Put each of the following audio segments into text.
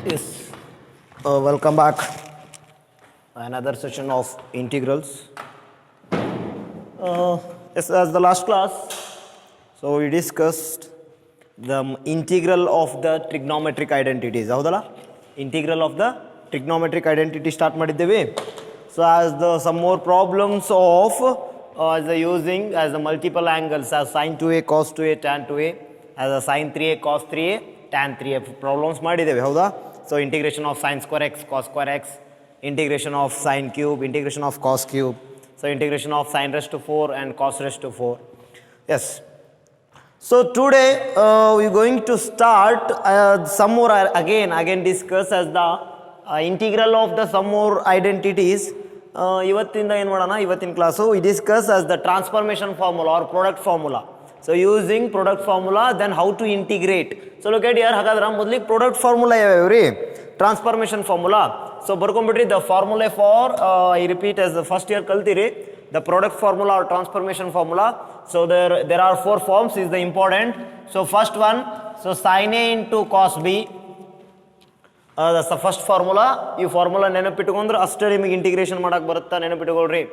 Yes, welcome back. Another session of integrals. Yes, as the last class, so we discussed the integral of the trigonometric identities. ಹೌದಲ್ಲ integral of the trigonometric identity start ಮಾಡಿದ್ದೇವೆ. So as the some more problems of as the using as the multiple angles as sin 2a cos 2a tan 2a as a sin 3a cos 3a tan 3a problems ಮಾಡಿದ್ದೇವೆ ಹೌದಾ. So integration of sin square x cos square x, integration of sin cube, integration of cos cube, so integration of sin raised to 4 and cos raised to 4. Yes. So today we're going to start some more again discuss as the integral of the some more identities. ಇವತ್ತಿಂದ ಏನು ಮಾಡೋಣ ಇವತ್ತಿನ class we discuss as the transformation formula or product formula. So using product formula then how to integrate. So look at here ಹಾಗಾದ್ರೆ ಮೊದಲಿಗೆ product formula ಯಾವ್ಯಾವ ರೀ transformation formula. So ಬರ್ಕೊಂಡ್ಬಿಟ್ರಿ the formula for I repeat as the first year ಕಲ್ತೀರಿ the product formula or transformation formula. So there are four forms is the important. So first one, so sin A into cos B. That's the first formula. ಈ formula ನೆನಪಿಟ್ಟುಕೊಂಡ್ರೆ ಅಷ್ಟೇ ನಿಮಗೆ integration ಮಾಡಕ್ಕೆ ಬರುತ್ತಾ ನೆನಪಿಟ್ಟುಕೊಳ್ರಿ.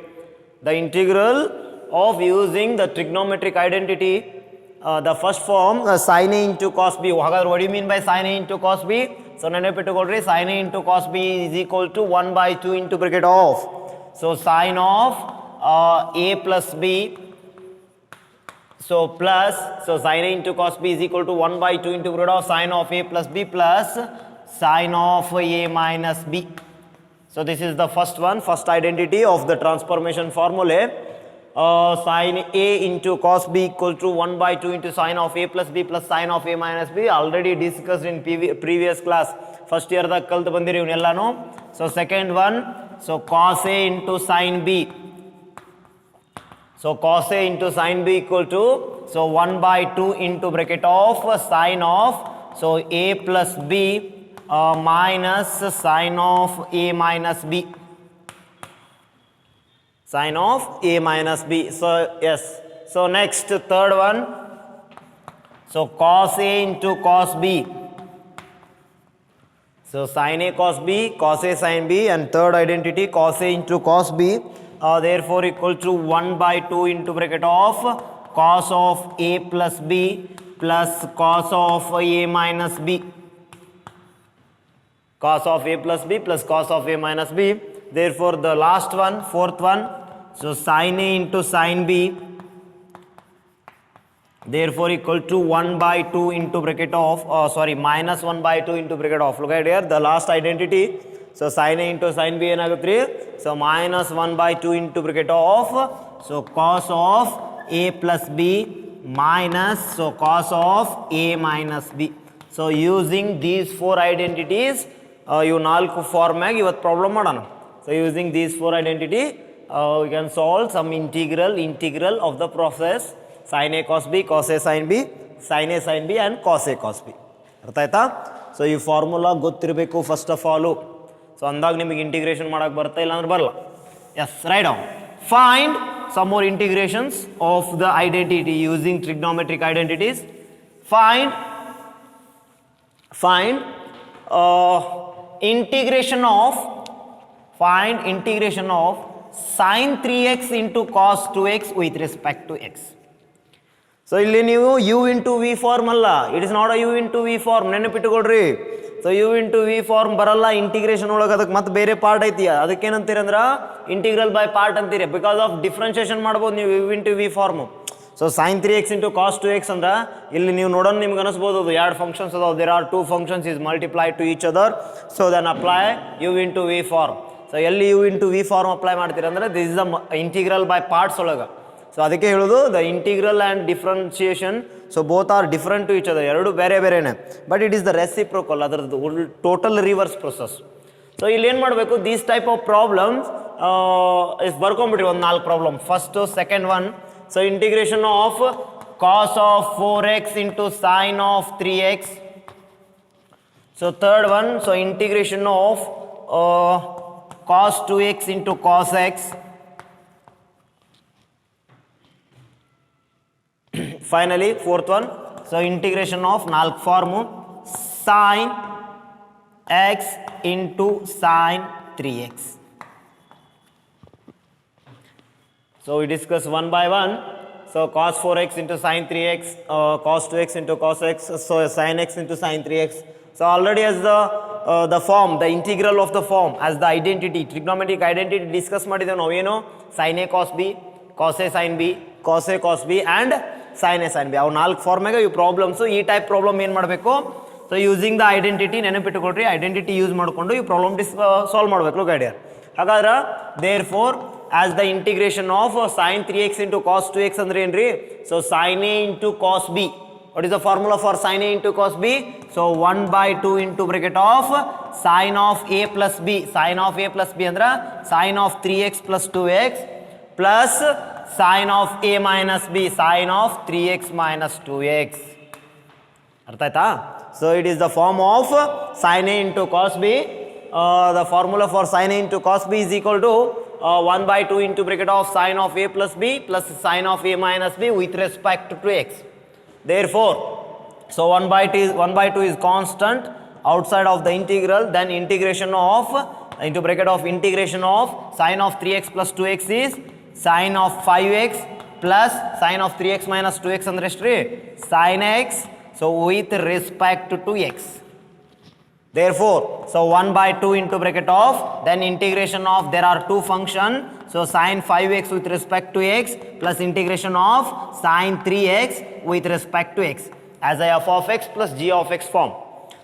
The integral of using the trigonometric identity, the first form sin A into cos B. ಹಾಗಾದ್ರೆ what do you mean by sin A into cos B? So ನೆನಪಿಟ್ಟುಕೊಳ್ರಿ sin A into cos B is equal to 1 by 2 into bracket of. So sin of A plus B. So plus, so sin A into cos B is equal to 1 by 2 into bracket of sin of A plus B plus sin of A minus B. So this is the first one, first identity of the transformation formula. Sin A into cos B equal to 1 by 2 into sin of A plus B plus sin of A minus B. Already discussed in previous class. First year ದಾಗ ಕಲ್ತು ಬಂದಿರಿ ಇವನ್ನೆಲ್ಲಾನು. So second one, so cos A into sin B. So cos A into sin B equal to, so 1 by 2 into bracket of sin of, so A plus B minus sin of A minus B. Sin of A minus B. So yes. So next third one. So cos A into cos B. So sin A cos B, cos A sin B, and third identity cos A into cos B. Therefore equal to 1 by 2 into bracket of cos of A plus B plus cos of A minus B. Cos of A plus B plus cos of A minus B. Therefore the last one, fourth one, so sin A into sin B. Therefore equal to 1 by 2 into bracket of, minus 1 by 2 into bracket of. Look at here, the last identity. So sin A into sin B ಏನಾಗುತ್ತೆ? So minus 1 by 2 into bracket of, so cos of A plus B minus, so cos of A minus B. So using these four identities, you ನಾಲ್ಕು ಫಾರ್ಮ್ಯಾಗ ಇವತ್ತು problem ಮಾಡೋಣ. So using these four identity, we can solve some integral of the process sin A cos B, cos A sin B, sin A sin B and cos A cos B. ಅರ್ಥ ಆಯ್ತಾ? So ಈ formula ಗೊತ್ತಿರಬೇಕು first of all. So ಅಂದಾಗ ನಿಮಗೆ integration ಮಾಡಕ್ಕೆ ಬರ್ತಾ ಇಲ್ಲ ಅಂದ್ರೆ ಬರಲ್ಲ. Yes, write down. Find some more integrations of the identity using trigonometric identities. Find integration of sin 3x into cos 2x with respect to x. So ಇಲ್ಲಿ ನೀವು u into v form ಅಲ್ಲ, it is not a u into v form, ನೆನಪಿಟ್ಟುಕೊಳ್ರಿ. So u into v form ಬರಲ್ಲ integration ಒಳಗೆ, ಅದಕ್ಕೆ ಮತ್ತೆ ಬೇರೆ part ಐತಿ, ಅದಕ್ಕೇನಂತೀರ ಅಂದ್ರೆ ಇಂಟಿಗ್ರಲ್ ಬೈ ಪಾರ್ಟ್ ಅಂತೀರಿ. ಬಿಕಾಸ್ ಆಫ್ ಡಿಫ್ರೆನ್ಷಿಯೇಷನ್ ಮಾಡ್ಬೋದು ನೀವು u into v form. So sin 3x into cos 2x ಅಂದ್ರೆ ಇಲ್ಲಿ ನೀವು ನೋಡೋಣ ನಿಮ್ಗೆ ಅನಿಸ್ಬೋದು ಅದು ಎರಡು ಫಂಕ್ಷನ್ಸ್ ಅದಾವೆ, there are two functions is multiply to each other, so then apply u into v form. So ಎಲ್ಲಿ u into v form apply ಮಾಡ್ತೀರ ಅಂದರೆ this is the integral by parts ಒಳಗೆ. ಸೊ ಅದಕ್ಕೆ ಹೇಳೋದು the integral and differentiation, so both are different to each other, ಎರಡು ಬೇರೆ ಬೇರೆನೆ, but it is the reciprocal, ಅದರದ್ದು ಟೋಟಲ್ ರಿವರ್ಸ್ ಪ್ರೊಸೆಸ್. ಸೊ ಇಲ್ಲಿ ಏನು ಮಾಡಬೇಕು, these type of problems is ಬರ್ಕೊಂಡ್ಬಿಟ್ರಿ ಒಂದು ನಾಲ್ಕು problem. First second one, so integration of cos of 4x into sine of 3x. So third one, so integration of cos 2x into cos x. Finally fourth one, so integration of ನಾಲ್ಕು farm sin x into sine 3x. So we discuss one by one. So cos 4x into sine 3x, cos 2x into cos x, so sin x into sine 3x. So already as the form, the integral of the form as the identity, trigonometric identity discuss ಮಾಡಿದ್ದೇವೆ ನಾವು ಏನು sin a cos b, cos a sin b, cos a cos b and sin a sin b. ಅವು 4 ಫಾರ್ಮ್ಯಾಗ ಇವು problems. ಈ type problem ಏನು ಮಾಡಬೇಕು? So using the identity ನೆನಪಿಟ್ಟುಕೊಳ್ರಿ, identity use ಮಾಡಿಕೊಂಡು ಈ ಪ್ರಾಬ್ಲಮ್ ಸಾಲ್ವ್ ಮಾಡಬೇಕು. Look idea. ಹಾಗಾದ್ರೆ therefore as the integration of sin 3x into cos 2x ಅಂದ್ರೆ ಏನ್ರಿ? So sin a into cos b. What is the formula for sin a into cos b? So 1 by 2 into bracket of sin of a plus b. Sin of a plus b ಅಂದ್ರೆ sin of 3x plus 2x plus sin of a minus b. Sin of 3x minus 2x. ಅರ್ಥ ಆಯ್ತಾ? So it is the form of sin a into cos b. The formula for sin a into cos b is equal to 1 by 2 into bracket of sin of a plus b plus sin of a minus b with respect to x. Therefore, so 1 by 2 is constant outside of the integral, then integration of into bracket of integration of sin of 3x plus 2x is sin of 5x plus sin of 3x minus 2x andre eಷ್ಟ್ರಿ? sin x, so with respect to x. Therefore, so 1 by 2 into bracket of, then integration of, there are two function, so sin 5x with respect to x plus integration of sin 3x with respect to x as a f of x plus g of x form.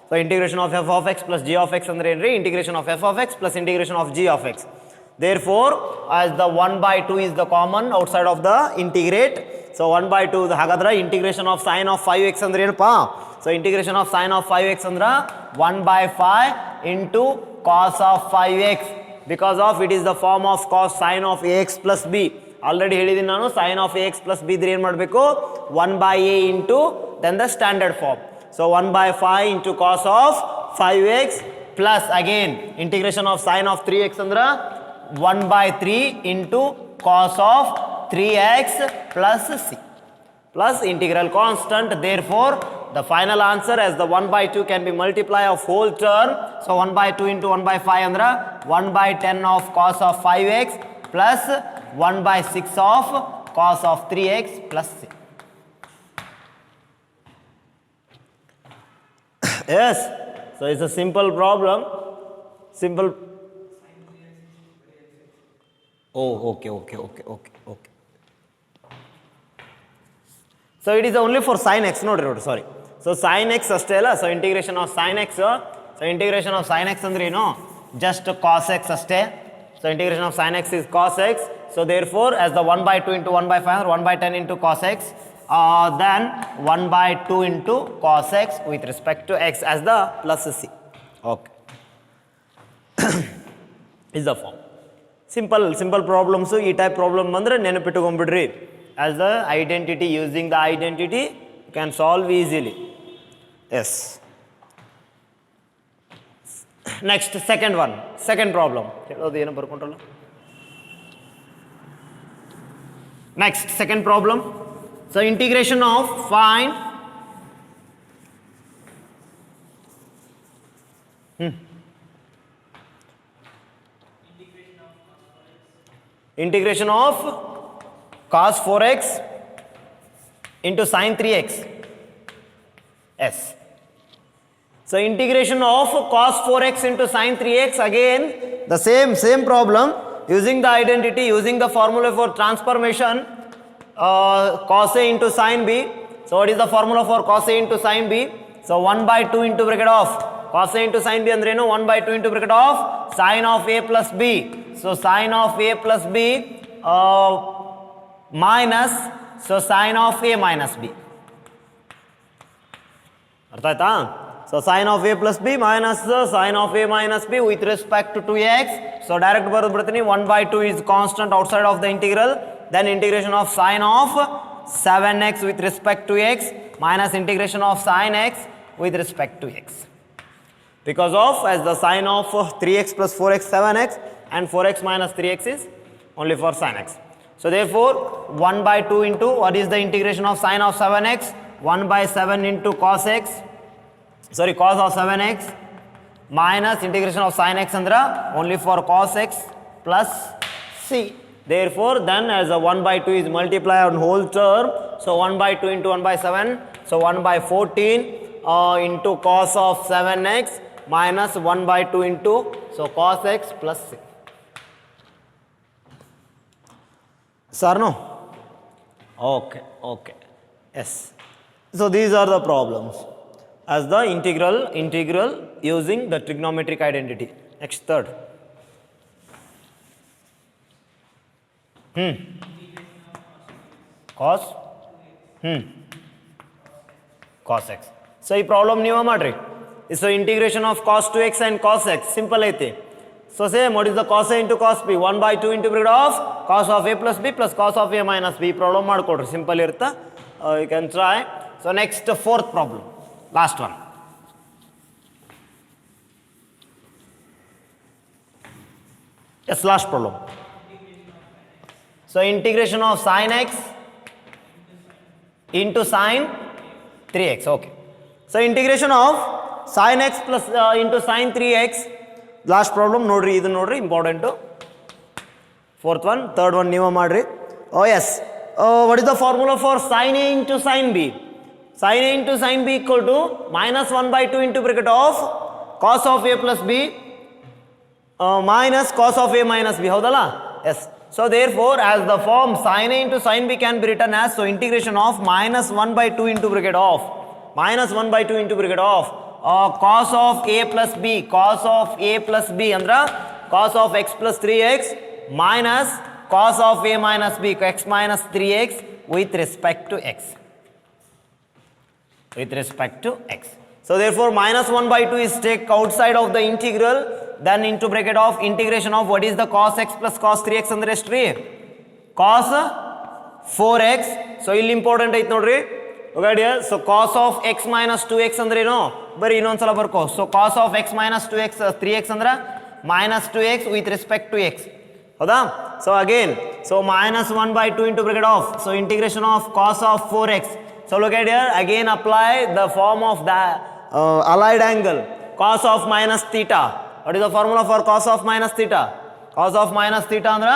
So integration of f of x plus g of x andre enri integration of f of x plus integration of g of x. Therefore, as the 1 by 2 is the common outside of the integrate, so 1 by 2 ಹಾಗಾದ್ರೆ integration of sin of 5x ಅಂದ್ರೆ ಏನಪ್ಪಾ? So integration of sin of 5x ಅಂದ್ರೆ 1 by 5 into cos of 5x, because of it is the form of cos sin of ax plus b. Already ಹೇಳಿದ್ದೀನಿ ನಾನು, sin of ax plus b ಇದ್ರೆ ಏನು ಮಾಡಬೇಕು? 1 by a into then the standard form. So 1 by 5 into cos of 5x plus again integration of sin of 3x ಅಂದ್ರೆ 1 by 3 into cos of 3x plus c plus integral constant. Therefore, the final answer as the 1 by 2 can be multiply of whole term. So 1 by 2 into 1 by 5 andra 1 by 10 of cos of 5x plus 1 by 6 of cos of 3x plus c. Yes, so it's a simple problem. Simple. Oh, okay. So it is only for sin x, no, sorry. So sin x ಅಷ್ಟೇ ಅಲ್ಲ. So integration of sin x, so integration of sin x ಅಂದ್ರೆ ಏನು? Just cos x ಅಷ್ಟೇ. So integration of sin x is cos x. So therefore as the 1 by 2 into 1 by 5 or 1 by 10 into cos x, then 1 by 2 into cos x with respect to x as the plus c. Okay. is the form. Simple problems. ಈ type problem ಬಂದ್ರೆ ನೆನಪಿಟ್ಟುಕೊಂಡ್ಬಿಡ್ರಿ. As the identity, using the identity you can solve easily. Yes. Next, second problem. Next, second problem. So integration of find integration of cos 4x into sin 3x. Yes. So integration of cos 4x into sin 3x, again the same problem, using the identity, using the formula for transformation, cos a into sin b. So what is the formula for cos a into sin b? So 1 by 2 into bracket of cos a into sin b andre ಏನು? 1 by 2 into bracket of sin of a plus b. So sin of a plus b minus, so sin of a minus b. ಅರ್ಥ ಆಯ್ತಾ? So sin of a plus b minus sin of a minus b with respect to x. So direct ಬರೆದು ಬಿಡ್ತೀನಿ. 1 by 2 is constant outside of the integral, then integration of sin of 7x with respect to x minus integration of sin x with respect to x. Because of as the sin of 3x plus 4x 7x and 4x minus 3x is only for sin x. So therefore 1 by 2 into what is the integration of sin of 7x? 1 by 7 into cos x, sorry, cos of 7x minus integration of sin x andra only for cos x plus c. Therefore, then as a 1 by 2 is multiplied on whole term, so 1 by 2 into 1 by 7, so 1 by 14 into cos of 7x minus 1 by 2 into, so cos x plus c. Sir, no? Okay, okay, yes. So these are the problems as the integral using the trigonometric identity. Next, third. Cos cos x. So ಈ problem ನೀವು ಮಾಡ್ರಿ. So integration of cos 2x and cos x simple ಐತಿ. So same, what is the cos a into cos b? 1 by 2 into bracket of cos of a plus b plus cos of a minus b. Problem ಮಾಡ್ಕೊಡ್ರಿ, simple ಇರುತ್ತಾ. You can try. So next, fourth problem, last one. Yes, last problem. So integration of sin x into sin 3x. Okay. So integration of sin x plus into sin 3x. Last problem nodri, idu nodri, important. Fourth one, third one neeva madri. Oh yes. What is the formula for sin a into sin b? Sin a into sin b equal to minus 1 by 2 into bracket of cos of a plus b minus cos of a minus b. Haudala? Yes. So therefore, as the form sin a into sin b can be written as, so integration of minus 1 by 2 into bracket of minus 1 by 2 into bracket of cos of a plus b, cos of a plus b andra cos of x plus 3x minus cos of a minus b, x minus 3x with respect to x. With respect to x. So therefore, minus 1 by 2 is take outside of the integral, then into bracket of integration of what is the cos x plus cos 3x andre eಷ್ಟ್ರಿ cos 4x. So ಇಲ್ಲಿ important ಐತೆ ನೋಡ್ರಿ. Okay dear, so cos of x minus 2x ಅಂದ್ರೆ ಏನು, ಬರೀ ಇನ್ನೊಂದ್ಸಲ ಬರ್ಕೋ. So cos of x minus 2x 3x ಅಂದ್ರೆ minus 2x with respect to x. ಹೌದಾ? So again, so minus 1 by 2 into bracket of, so integration of cos of 4x. So look at here, again apply the form of the allied angle cos of minus theta. What is the formula for cos of minus theta? Cos of minus theta andra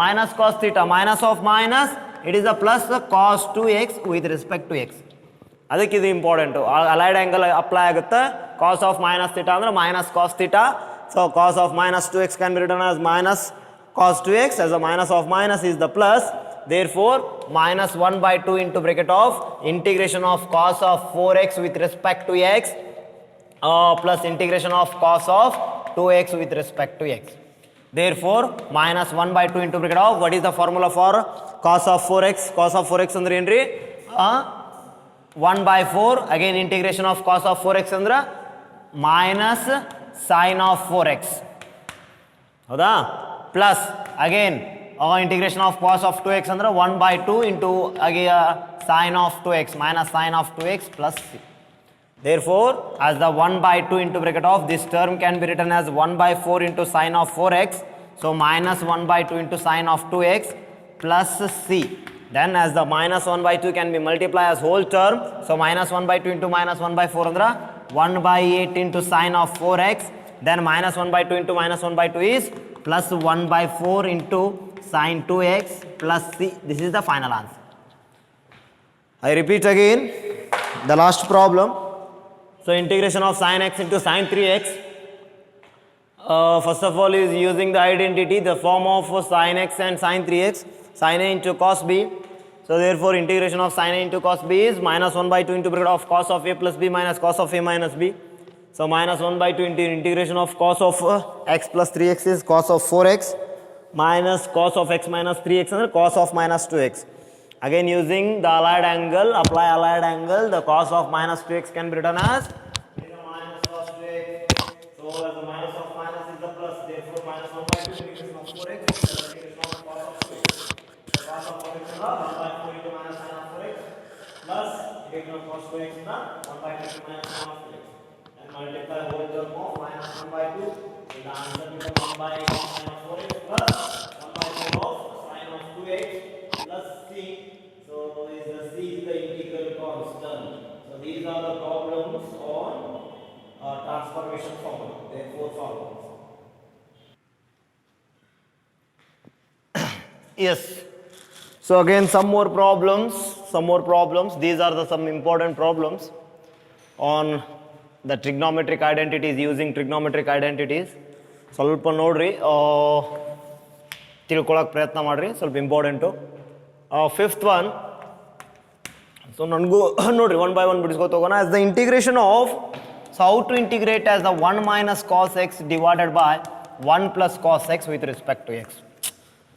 minus cos theta, minus of minus, it is a plus cos 2x with respect to x. ಅದಕ್ಕೆ ಇದು important. Allied angle apply ಆಗುತ್ತೆ. cos of minus theta ಅಂದ್ರೆ minus cos theta. So cos of minus 2x can be written as minus cos 2x, as a minus of minus is the plus. Therefore, minus 1 by 2 into bracket of integration of cos of 4x with respect to x plus integration of cos of 2x with respect to x. Therefore, minus 1 by 2 into bracket of, what is the formula for cos of 4x? Cos of 4x andre enri 1 by 4, again integration of cos of 4x andra minus sin of 4x. ಹೌದಾ? Plus again integration of cos of 2x andra 1 by 2 into again sin of 2x minus sin of 2x plus c. Therefore, as the 1 by 2 into bracket of, this term can be written as 1 by 4 into sin of 4x. So minus 1 by 2 into sin of 2x plus c. Then as the minus 1 by 2 can be multiplied as whole term. So minus 1 by 2 into minus 1 by 4 andra 1 by 8 into sin of 4x. Then minus 1 by 2 into minus 1 by 2 is plus 1 by 4 into sin 2x plus c. This is the final answer. I repeat again the last problem. So integration of sin x into sin 3x. First of all is using the identity, the form of sin x and sin 3x, sin a into cos b. So therefore, integration of sin a into cos b is minus 1 by 2 into bracket of cos of a plus b minus cos of a minus b. So minus 1 by 2 into integration of cos of x plus 3x is cos of 4x minus cos of x minus 3x and cos of minus 2x. Again using the allied angle, apply allied angle, the cos of minus 2x can be written as minus cos 2x. So as the minus of minus is the plus, therefore minus 1 by 2 integration of 4x is the integration of cos of 2x. So cos of 4x is 1 by 4 into minus sin of 4x plus integration of cos 2x is 1 by 2 into minus sin of 4x. And multiply whole term of minus 1 by 2. So the answer becomes 1 by sin of 4x plus 1 by 4 of sin of 2x plus c. So is the c is the integral constant. So these are the problems on transformation formula. Yes. So again some more problems. These are the some important problems on the trigonometric identities, using trigonometric identities. ಸ್ವಲ್ಪ ನೋಡ್ರಿ, ತಿಳ್ಕೊಳಕ್ಕೆ ಪ್ರಯತ್ನ ಮಾಡಿರಿ, ಸ್ವಲ್ಪ important. Fifth one, so ನನಗೂ ನೋಡ್ರಿ one by one ಬಿಡಿಸ್ಕೊತ ಹೋಗೋಣ. As the integration of, so how to integrate as the 1 minus cos x divided by 1 plus cos x with respect to x.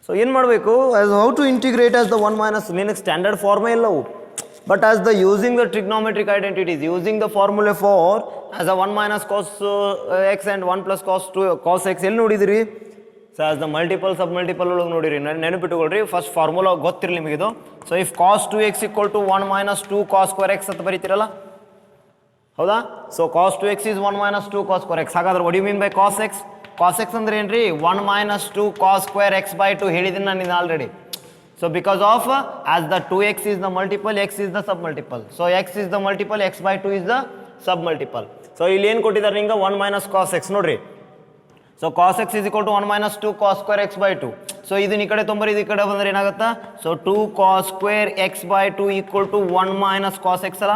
So ಏನು ಮಾಡಬೇಕು, as how to integrate as the 1 minus, ನಿನಗೆ standard ಫಾರ್ಮೇ ಇಲ್ಲವು, but as the using the trigonometric identities, using the formulae for as the 1 minus cos x and 1 plus cos x ಎಲ್ಲಿ ನೋಡಿದಿರಿ? So as the multiple sub multiple ಒಳಗೆ ನೋಡಿರಿ, ನೆನಪಿಟ್ಟುಕೊಳ್ರಿ. First formula ಗೊತ್ತಿರಲಿ ನಿಮಗಿದು. So if cos 2x equal to 1 minus 2 cos square x ಅಂತ ಬರೀತಿರಲ್ಲ, ಹೌದಾ? So cos 2x is 1 minus 2 cos square x. ಹಾಗಾದ್ರೆ what do you mean by cos x? cos x ಅಂದ್ರೆ ಏನ್ರಿ? 1 minus 2 cos square x by 2 ಹೇಳಿದ್ದೀನಿ ನಾನು already. So because of as the 2x is the multiple, x is the sub multiple. So x is the multiple, x by 2 is the sub multiple. So ಇಲ್ಲಿ ಏನು ಕೊಟ್ಟಿದ್ದಾರೆ ನಿಂಗೆ? 1 minus cos x ನೋಡ್ರಿ. So cos x is equal to 1 minus 2 cos square x by 2. So ಇದನ್ನ ಈ ಕಡೆ ತೊಂಬರಿ, ಈ ಕಡೆ ಬಂದ್ರೆ ಏನಾಗುತ್ತಾ? So 2 cos square x by 2 equal to 1 minus cos x ಅಲ್ಲ?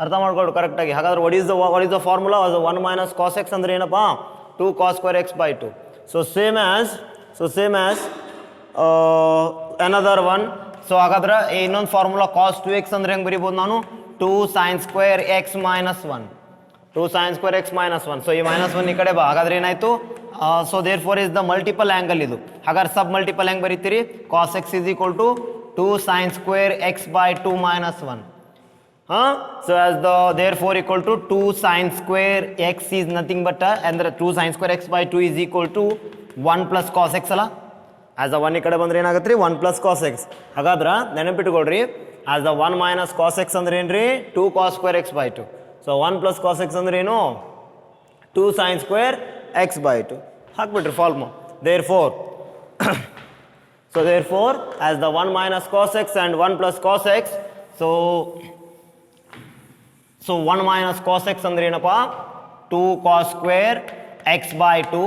ಅರ್ಥ ಮಾಡ್ಕೊಳ್ಳಿ ಕರೆಕ್ಟಾಗಿ. ಹಾಗಾದ್ರೆ what is the formula? 1 minus cos x ಅಂದ್ರೆ ಏನಪ್ಪ? 2 cos square x by 2. So same as another one. So ಹಾಗಾದ್ರೆ ಇನ್ನೊಂದು ಫಾರ್ಮುಲಾ cos 2x ಅಂದ್ರೆ ಹೆಂಗೆ ಬರಿಬೋದು ನಾನು? 2 sin square x minus 1. 2 sin square x minus 1. So ಈ ಮೈನಸ್ 1 ಈ ಕಡೆ ಬಾ. ಹಾಗಾದ್ರೆ ಏನಾಯ್ತು? So therefore is the multiple angle ಇದು. ಹಾಗಾದ್ರೆ ಸಬ್ ಮಲ್ಟಿಪಲ್ ಹೆಂಗೆ ಬರೀತೀರಿ? cos x is equal to 2 sin square x by 2 minus 1. So as the therefore equal to 2 sin square x is nothing but ಅಂದ್ರೆ 2 sin square x by 2 is equal to 1 plus cos x ಅಲ್ಲ? As the 1 ಈ ಕಡೆ ಬಂದ್ರೆ ಏನಾಗುತ್ತೆ ರೀ? 1 plus cos x. ಹಾಗಾದ್ರೆ ನೆನಪಿಟ್ಕೊಳ್ರಿ, as the 1 minus cos x ಅಂದ್ರೆ ಏನ್ರಿ? 2 cos square x by 2. So 1 plus cos x ಅಂದ್ರೆ ಏನು? 2 sin square x by 2. ಹಾಕ್ಬಿಟ್ರಿ form. therefore as the 1 minus cos x and 1 plus cos x, so 1 minus cos x ಅಂದ್ರೆ ಏನಪ್ಪ? 2 cos square x by 2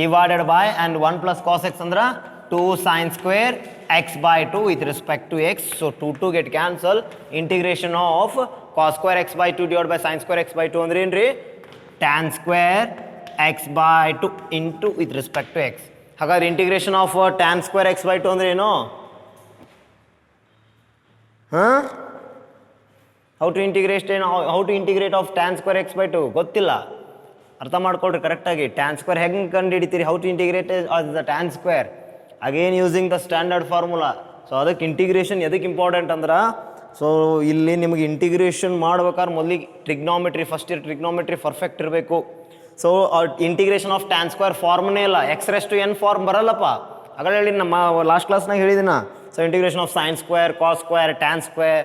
divided by, and 1 plus cos x ಅಂದ್ರೆ 2 sin square x by 2 with respect to x. So 2 get cancel. Integration of cos square x by 2 divided by sin square x by 2 ಅಂದ್ರೆ ಏನ್ರಿ? tan square x by 2 into with respect to x. ಹಾಗಾದ್ರೆ integration of tan square x by 2 ಅಂದ್ರೆ ಏನು? How to integrate of tan square x by 2 ಗೊತ್ತಿಲ್ಲ. ಅರ್ಥ ಮಾಡ್ಕೊಳ್ರಿ ಕರೆಕ್ಟಾಗಿ. tan square ಹೆಂಗೆ ಕಂಡು ಹಿಡಿತೀರಿ? How to integrate the tan square? Again using the standard formula. So ಅದಕ್ಕೆ ಇಂಟಿಗ್ರೇಷನ್ ಎದಕ್ಕೆ ಇಂಪಾರ್ಟೆಂಟ್ ಅಂದ್ರೆ, ಸೊ ಇಲ್ಲಿ ನಿಮಗೆ ಇಂಟಿಗ್ರೇಷನ್ ಮಾಡ್ಬೇಕಾದ್ರೆ ಮೊದಲಿಗೆ ಫಸ್ಟ್ ಇಯರ್ ಟ್ರಿಗ್ನೋಮೆಟ್ರಿ ಪರ್ಫೆಕ್ಟ್ ಇರಬೇಕು. So integration of tan square ಫಾರ್ಮ್ನೇ ಇಲ್ಲ, x raised to n form ಬರಲ್ಲಪ್ಪ. ಆಗಲೇ ಹೇಳಿ, ನಮ್ಮ ಲಾಸ್ಟ್ ಕ್ಲಾಸ್ನಾಗ ಹೇಳಿದಿನ. So integration of sin square, cos square, tan square,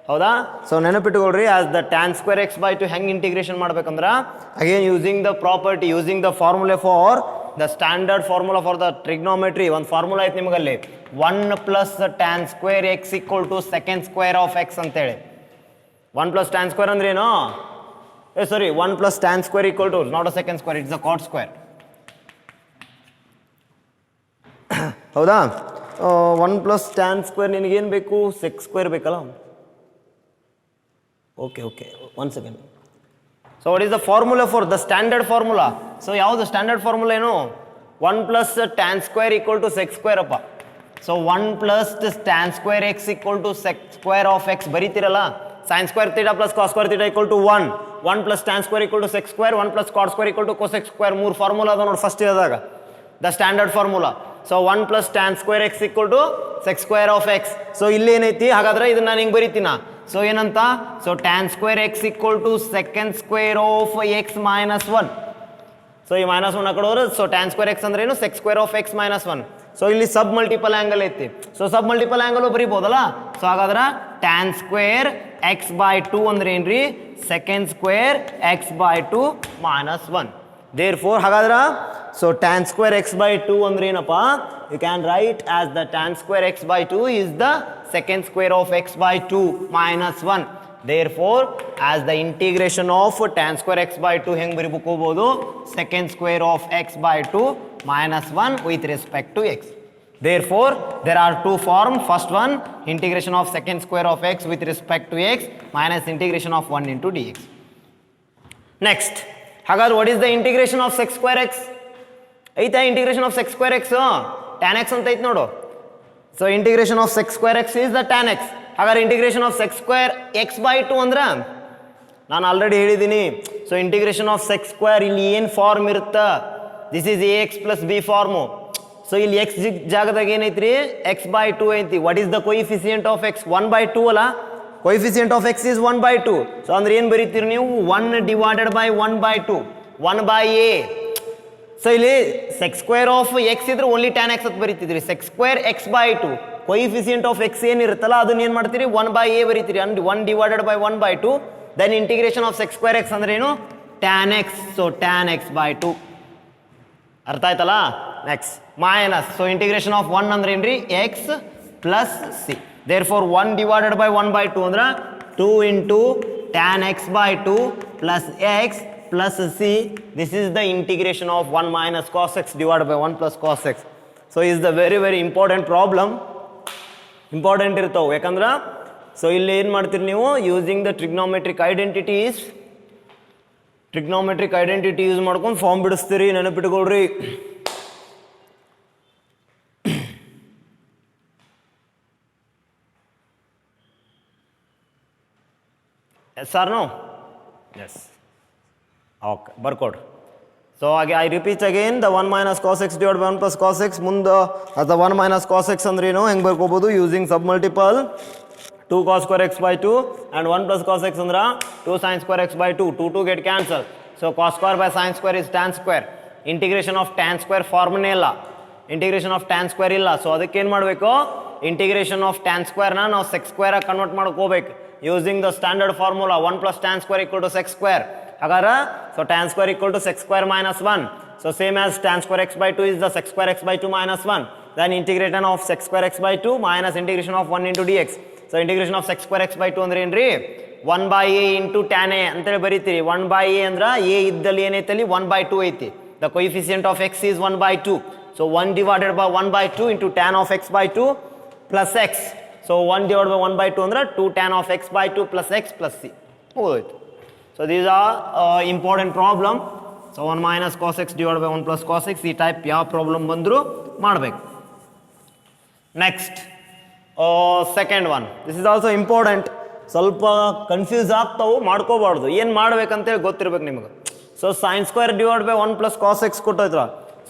ಹೌದಾ? ಸೊ ನೆನಪಿಟ್ಕೊಳ್ರಿ, as the tan square x by 2 ಹೆಂಗೆ ಇಂಟಿಗ್ರೇಷನ್ ಮಾಡ್ಬೇಕಂದ್ರೆ, again using the property, using the formulae for the standard formula for the trigonometry. ಒಂದು formula ಐತೆ ನಿಮಗಲ್ಲಿ, 1 plus tan square x equal to second square of x ಅಂತೇಳಿ. 1 plus tan square ಅಂದ್ರೆ ಏನು? 1 plus tan square equal to, not a second square, it's a cot square. ಹೌದಾ? 1 plus tan square ನಿನಗೇನು ಬೇಕು? sec square ಬೇಕಲ್ಲ? Okay 1 second. So what is the formula for the standard formula? So ಯಾವುದು standard formula ಏನು? 1 plus tan square equal to sec square ಅಪ್ಪ. So 1 plus tan square x equal to sec square of x ಬರೀತಿರಲ್ಲ. sin square theta plus cos square theta equal to 1. 1 plus tan square equal to sec square, 1 plus cot square equal to cosec square. 3 formula ಅದ ನೋಡಿ first ಇರೋದಾಗ, the standard formula. So 1 plus tan square x equal to sec square of x. So ಇಲ್ಲಿ ಏನೈತಿ? ಹಾಗಾದ್ರೆ ಇದನ್ನ ನಾನು ಹಿಂಗೆ ಬರೀತೀನ. So ಏನಂತ? So tan square x equal to second square of x minus 1. So ಈ ಮೈನಸ್ 1 ಆ ಕಡೆ ಹೋದ್ರೆ, ಸೊ tan square x ಅಂದ್ರೆ ಏನು? sec square of x minus 1. So ಇಲ್ಲಿ ಸಬ್ ಮಲ್ಟಿಪಲ್ ಆ್ಯಂಗಲ್ ಐತಿ. ಸೊ ಸಬ್ ಮಲ್ಟಿಪಲ್ ಆ್ಯಂಗಲ್ ಬರೀಬೋದಲ್ಲ. ಸೊ ಹಾಗಾದ್ರೆ tan square x by 2 ಅಂದ್ರೆ ಏನ್ರಿ? second square x by 2 minus 1. therefore ಹಾಗಾದ್ರೆ so tan square x by 2 ಅಂದ್ರೆ ಏನಪ್ಪ? you can write as the tan square x by 2 is the second square of x by 2 minus 1. Therefore as the integration of tan square x by two ಹೆಂಗೆ ಬರಿಬೇಕೋಬೋದು second square of x by two minus 1 with respect to x. Therefore, there are two forms. First one, integration of second square of x with respect to x minus integration of 1 into dx. Next, Hagar, what is the integration of sec square x? Aita integration of sec square x, tan x anta ait nodu. So integration of sec square x is the tan x. Hagar integration of sec square x by 2 andra ನಾನು already ಹೇಳಿದ್ದೀನಿ. So integration of sec square ಇಲ್ಲಿ ಏನು form ಇರುತ್ತೆ, this is ax plus b form. So ಇಲ್ಲಿ x ಜಾಗದಾಗ ಏನೈತ್ರಿ x by two ಐತಿ. What is the coefficient of x 1/2 ಅಲ್ಲ, coefficient of x is 1/2. So ಅಂದ್ರೆ ಏನು ಬರೀತೀರಿ ನೀವು 1 ಡಿವೈಡೆಡ್ ಬೈ 1/2 1/a. ಸೊ ಇಲ್ಲಿ ಸೆಕ್ ಸ್ಕ್ವೇರ್ ಆಫ್ ಎಕ್ಸ್ ಇದ್ರೆ ಓನ್ಲಿ ಟ್ಯಾನ್ ಎಕ್ಸ್ ಅಂತ ಬರೀತಿದ್ರಿ. Sec square x by 2 ಕೊಯಿಫಿಸಿಯೆಂಟ್ of x ಏನಿರುತ್ತಲ್ಲ ಅದನ್ನ ಏನು ಮಾಡ್ತೀರಿ 1/a ಬರೀತೀರಿ. 1 divided by 1/2 then integration of sec square x ಅಂದ್ರೆ ಏನು tan x. So tan x by 2 ಅರ್ಥ ಆಯ್ತಲ್ಲ. Next minus, so integration of 1 ಅಂದ್ರೆ ಏನ್ರಿ x plus c. Therefore 1 divided by 1/2 ಅಂದ್ರೆ 2 into tan x by 2 plus x plus c. This is the integration of 1 minus cos x divide by 1 plus cos x. So is the very very important problem. Important ಇರ್ತಾವೆ ಯಾಕಂದ್ರೆ ಸೊ ಇಲ್ಲಿ ಏನು ಮಾಡ್ತೀರಿ ನೀವು using the trigonometric identities. Trigonometric identity use ಮಾಡ್ಕೊಂಡು form ಬಿಡಿಸ್ತೀರಿ, ನೆನಪಿಟ್ಕೊಳ್ರಿ. Yes or no? Yes, okay, ಬರ್ಕೊಡ್ರಿ. ಸೊ ಹಾಗೆ I repeat again the 1 minus cos x divide by 1 plus cos x. ಮುಂದೆ ಅದು 1 ಮೈನಸ್ ಕಾಸ್ ಎಕ್ಸ್ ಅಂದ್ರೆ ಏನು ಹೆಂಗೆ ಬರ್ಕೋಬೋದು using sub multiple 2 cos square x by 2 and 1 plus cos x andra 2 sin square x by 2. 2 get cancelled. So cos square by sin square is tan square. Integration of tan square formula illa. Integration of tan square illa. So adakke ಏನು ಮಾಡಬೇಕು, integration of tan square na ನಾವು sec square convert ಮಾಡಕ್ಕೆ ಹೋಗಬೇಕು using the standard formula 1 plus tan square equal to sec square. ಹಾಗಾದ್ರೆ so tan square equal to sec square minus 1. So same as tan square x by 2 is the sec square x by 2 minus 1. Then integration of sec square x by 2 minus integration of 1 into dx. So integration of sec square x by 2 ಅಂದ್ರೆ ಏನ್ರಿ 1/a into tan A ಅಂತೇಳಿ ಬರೀತೀರಿ. 1/a ಅಂದ್ರೆ A ಇದ್ದಲ್ಲಿ ಏನೈತಲ್ಲಿ 1/2 ಐತಿ. The coefficient of x is 1/2. So 1 divided by 1/2 into tan of x by 2 plus x. So 1 divide by 1/2 ಅಂದ್ರೆ 2 tan of x by 2 plus x plus c. ಹೋಯ್ತು. So these are important problem. So 1 minus cos x divide by 1 plus cos x ಈ type ಯಾವ problem ಬಂದರೂ ಮಾಡಬೇಕು. Next second one, this is also important. ಸ್ವಲ್ಪ confuse ಆಗ್ತಾವು, ಮಾಡ್ಕೋಬಾರ್ದು. ಏನು ಮಾಡ್ಬೇಕಂತೇಳಿ ಗೊತ್ತಿರ್ಬೇಕು ನಿಮ್ಗೆ. So sine square divide by 1 plus cos x ಕೊಟ್ಟೈತ್ರ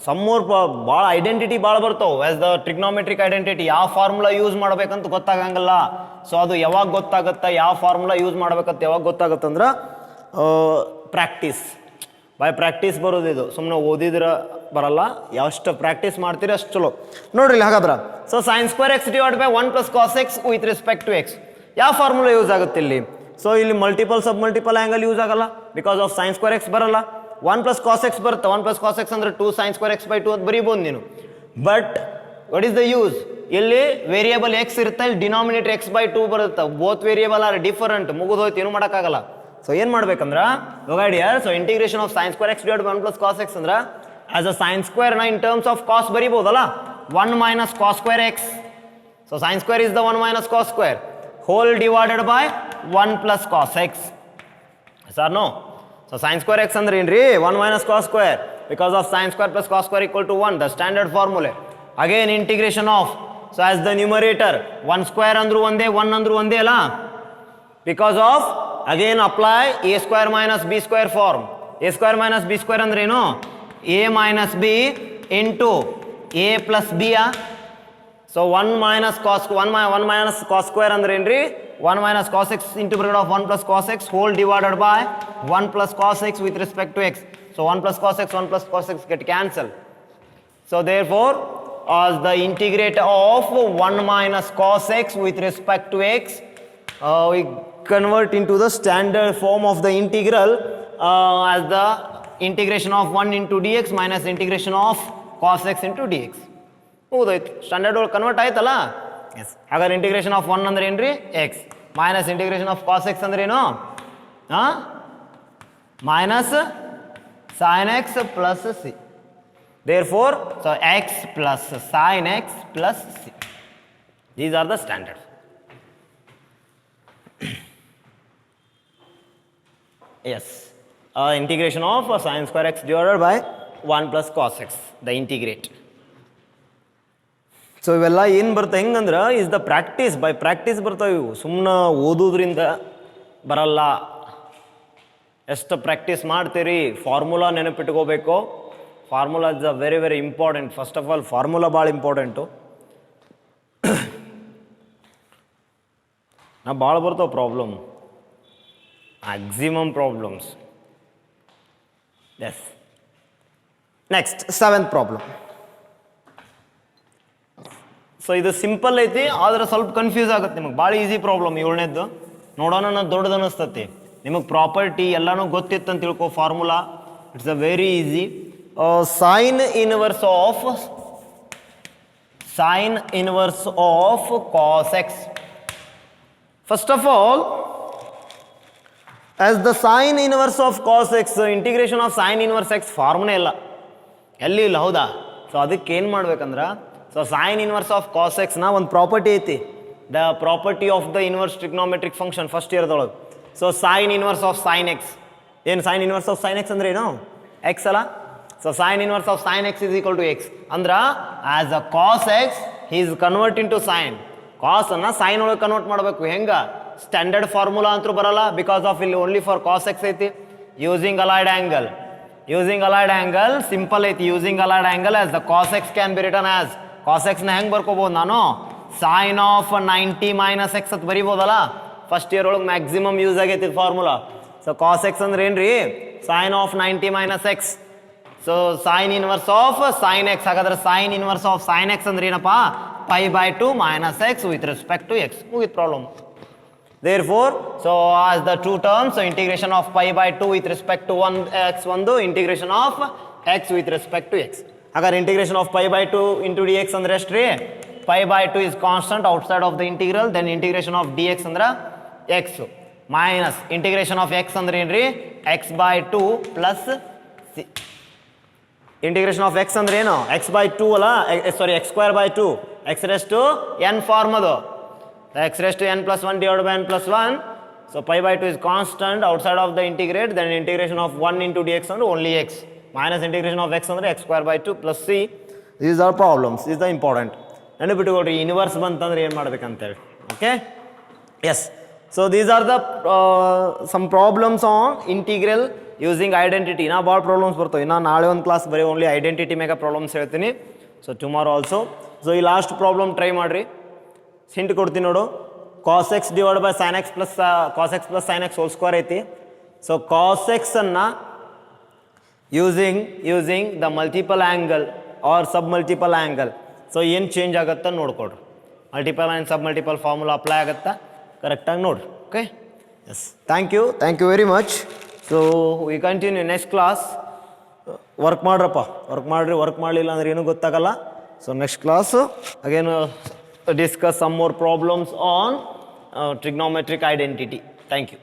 ಸಮ್ಮೂರ್ ಭಾಳ ಐಡೆಂಟಿಟಿ ಭಾಳ ಬರ್ತಾವೆ ಆಸ್ ದ ಟ್ರಿಗ್ನೋಮೆಟ್ರಿಕ್ ಐಡೆಂಟಿಟಿ. ಯಾವ ಫಾರ್ಮುಲಾ ಯೂಸ್ ಮಾಡ್ಬೇಕಂತ ಗೊತ್ತಾಗಂಗಿಲ್ಲ. ಸೊ ಅದು ಯಾವಾಗ ಗೊತ್ತಾಗತ್ತಾ ಯಾವ ಫಾರ್ಮುಲಾ ಯೂಸ್ ಮಾಡ್ಬೇಕಂತ ಯಾವಾಗ ಗೊತ್ತಾಗತ್ತಂದ್ರೆ ಪ್ರಾಕ್ಟೀಸ್ ಬೈ ಪ್ರಾಕ್ಟೀಸ್ ಬರೋದು. ಇದು ಸುಮ್ಮನೆ ಓದಿದ್ರೆ ಬರಲ್ಲ, ಎಷ್ಟು ಪ್ರಾಕ್ಟೀಸ್ ಮಾಡ್ತೀರಿ ಅಷ್ಟು ಚಲೋ. ನೋಡ್ರಿ ಹಾಗಾದ್ರೆ so sine square x divide by 1 plus cos x with respect to x ಯಾವ ಫಾರ್ಮುಲಾ ಯೂಸ್ ಆಗುತ್ತೆ ಇಲ್ಲಿ? ಸೊ ಇಲ್ಲಿ multiple sub multiple angle use ಆಗಲ್ಲ because of sine square x ಬರಲ್ಲ. 1 ಪ್ಲಸ್ ಕಾಸ್ ಎಕ್ಸ್ ಬರುತ್ತೆ. 1 ಪ್ಲಸ್ ಕಾಸ್ ಎಕ್ಸ್ ಅಂದ್ರೆ 2 sign square x by 2 ಅಂತ ಬರೀಬೋದು ನೀನು. But what is the use? ಇಲ್ಲಿ ವೇರಿಯೇಬಲ್ ಎಕ್ಸ್ ಇರುತ್ತೆ, ಇಲ್ಲಿ ಡಿನಾಮಿನೇಟರ್ ಎಕ್ಸ್ ಬೈ 2 ಬರುತ್ತೆ. ಬೋತ್ ವೇರಿಯೇಬಲ್ ಆರ್ ಡಿಫರೆಂಟ್, ಮುಗಿದೋಯ್ತು, ಏನು ಮಾಡೋಕ್ಕಾಗಲ್ಲ. ಸೊ ಏನು ಮಾಡ್ಬೇಕಂದ್ರೆ ಲೊಗಾಡಿಯರ್, so integration of sine square x divide by 1 plus cos x ಅಂದ್ರೆ ಆಸ್ ಅ ಸೈನ್ ಸ್ಕ್ವೇರ್ ನ ಇನ್ ಟರ್ಮ್ಸ್ ಆಫ್ ಕಾಸ್ ಬರೀಬೋದಲ್ಲ 1 minus cos square x. So sine square is the 1 minus cos square whole divided by 1 plus cos x. Sir no? So sine square x ಅಂದ್ರೆ ಏನ್ರಿ 1 minus cos square because of sine square plus cos square equal to 1 the standard formula. Again integration of, so as the numerator 1 square ಅಂದ್ರೂ ಒಂದೇ 1 ಅಂದ್ರೂ ಒಂದೇ ಅಲ್ಲ. Because of again apply a square minus b square form. A square minus b square ಅಂದ್ರೆ ಏನು? A minus b into a plus b. So 1 minus cos square ಅಂದ್ರೆ ಏನ್ರಿ 1 minus cos x into bracket of 1 plus cos x whole divided by 1 plus cos x with respect to x. So 1 plus cos x 1 plus cos x get cancel. So therefore as the integrator of 1 minus cos x with respect to x, we convert into the standard form of the integral as the integration of 1 into dx minus integration of cos x into dx. ಹೌದಾಯ್ತು, standard ಒಳಗೆ convert ಆಯ್ತಲ್ಲ. Yes. ಹಾಗಾದ್ರೆ integration of 1 ಅಂದ್ರೆ ಏನ್ರಿ x minus integration of cos x ಅಂದ್ರೆ ಏನು? Minus sin x plus c. Therefore, so x plus sin x plus c. These are the standards. Yes, integration of sin square x divided by 1 plus cos x, the integrate. So ಇವೆಲ್ಲ ಏನು ಬರುತ್ತೆ ಹೆಂಗಂದ್ರೆ is the practice, by practice ಬರ್ತಾವೆ ಇವು, ಸುಮ್ಮನೆ ಓದೋದ್ರಿಂದ ಬರಲ್ಲ. ಎಷ್ಟು ಪ್ರಾಕ್ಟೀಸ್ ಮಾಡ್ತೀರಿ, ಫಾರ್ಮುಲಾ ನೆನಪಿಟ್ಕೋಬೇಕು. Formula is a very very important. First of all formula ಭಾಳ ಇಂಪಾರ್ಟೆಂಟು. ನಾವು ಭಾಳ ಬರ್ತಾವೆ problem, maximum problems. Yes, next 7th problem. So ಇದು ಸಿಂಪಲ್ ಐತಿ, ಆದ್ರೆ ಸ್ವಲ್ಪ ಕನ್ಫ್ಯೂಸ್ ಆಗುತ್ತೆ ನಿಮಗೆ. ಭಾಳ ಈಸಿ ಪ್ರಾಬ್ಲಮ್ 7ನೇದ್ದು. ನೋಡೋಣ ದೊಡ್ಡದು ಅನ್ನಿಸ್ತತಿ. ನಿಮಗೆ ಪ್ರಾಪರ್ಟಿ ಎಲ್ಲನೂ ಗೊತ್ತಿತ್ತು ಅಂತ ತಿಳ್ಕೊ. Formula it's a very easy. Sine inverse of cos x. First of all, as the sine inverse of cos x, integration of sine inverse x formula ಇಲ್ಲ, ಎಲ್ಲಿ ಇಲ್ಲ, ಹೌದಾ? ಸೊ ಅದಕ್ಕೆ ಏನು ಮಾಡ್ಬೇಕಂದ್ರೆ, so sine inverse of cos ಎಕ್ಸ್ನ ಒಂದು property ಐತಿ, the property of the inverse trigonometric function first ಇಯರ್ದೊಳಗೆ. So sine inverse of sine x ಏನು? Sine inverse of sine x ಅಂದ್ರೆ ಏನು? ಎಕ್ಸ್ ಅಲ್ಲ. So sine inverse of sine x is equal to x. ಅಂದ್ರೆ as a cos x he is convert into sine. Cos ಅನ್ನ sine ಒಳಗೆ convert ಮಾಡಬೇಕು. ಹೆಂಗ? Standard formula ಅಂತೂ ಬರಲ್ಲ, ಬಿಕಾಸ್ ಆಫ್ ಇಲ್ಲಿ ಓನ್ಲಿ ಫಾರ್ ಕಾಸ್ ಎಕ್ಸ್ ಐತಿ. Using allied angle, simple ಐತಿ. Using allied angle as the cos x can be written as, cos ಎಕ್ಸ್ನ ಹೆಂಗೆ ಬರ್ಕೋಬೋದು ನಾನು? ಸೈನ್ ಆಫ್ 90 ಮೈನಸ್ ಎಕ್ಸ್ ಅಂತ ಬರಿಬೋದಲ್ಲ. ಫಸ್ಟ್ ಇಯರ್ ಒಳಗೆ ಮ್ಯಾಕ್ಸಿಮಮ್ ಯೂಸ್ ಆಗೈತಿ ಫಾರ್ಮುಲಾ. ಸೊ ಕಾಸ್ ಎಕ್ಸ್ ಅಂದ್ರೆ ಏನ್ರಿ? Sine of 90 minus x. So sine inverse of sine x. ಹಾಗಾದ್ರೆ sine inverse of sine x ಅಂದ್ರೆ ಏನಪ್ಪ? π/2 minus x with respect to x. ಮುಗಿತ್ problem. Therefore, so as the two terms, so integration of π/2 with respect to x ಒಂದು, integration of x with respect to x. ಹಾಗಾದ್ರೆ integration of π/2 into dx ಅಂದ್ರೆ ಎಷ್ಟ್ರಿ? π/2 is constant outside of the integral, then integration of dx ಅಂದ್ರೆ x minus integration of x ಅಂದ್ರೆ ಏನ್ರಿ? x/2 plus c. ಇಂಟಿಗ್ರೇಷನ್ of x ಅಂದ್ರೆ ಏನು? x/2 ಅಲ್ಲ, sorry x²/2, x raised to n form ಅದು. x raised to n plus 1 divided by n plus 1. So π/2 is constant outside of the integrate, then integration of 1 into dx ಅಂದ್ರೆ only x minus integration of x ಅಂದ್ರೆ x²/2 plus c. These are problems. This is the important. ನೆನಪಿಟ್ಟುಕೊಳ್ರಿ, inverse ಬಂತಂದ್ರೆ ಏನು ಮಾಡ್ಬೇಕಂತೇಳಿ. Okay, yes. So these are the some problems on integral using identity. ನಾ ಭಾಳ problems ಬರ್ತವೆ. ಇನ್ನು ನಾಳೆ ಒಂದು ಕ್ಲಾಸ್ ಬರೀ ಓನ್ಲಿ ಐಡೆಂಟಿಟಿ ಮೇಗ ಪ್ರಾಬ್ಲಮ್ಸ್ ಹೇಳ್ತೀನಿ. So tomorrow also. ಸೊ ಈ ಲಾಸ್ಟ್ ಪ್ರಾಬ್ಲಮ್ ಟ್ರೈ ಮಾಡಿರಿ. ಹಿಂಟ್ ಕೊಡ್ತೀನಿ ನೋಡು. Cos x divide by sine x plus cos x plus sine x whole square ಐತಿ. ಸೊ ಕಾಸ್ ಎಕ್ಸನ್ನು using the multiple angle R sub multiple angle. So ಏನು change ಆಗುತ್ತಾ ನೋಡ್ಕೊಡ್ರಿ. Multiple and sub multiple formula apply ಆಗುತ್ತಾ ಕರೆಕ್ಟಾಗಿ ನೋಡ್ರಿ. Okay, yes. Thank you very much. So we continue next class. Work ಮಾಡ್ರಪ್ಪ, work ಮಾಡಿರಿ. Work ಮಾಡಲಿಲ್ಲ ಅಂದ್ರೆ ಏನೂ ಗೊತ್ತಾಗಲ್ಲ. So next class again discuss some more problems on trigonometric identity. Thank you.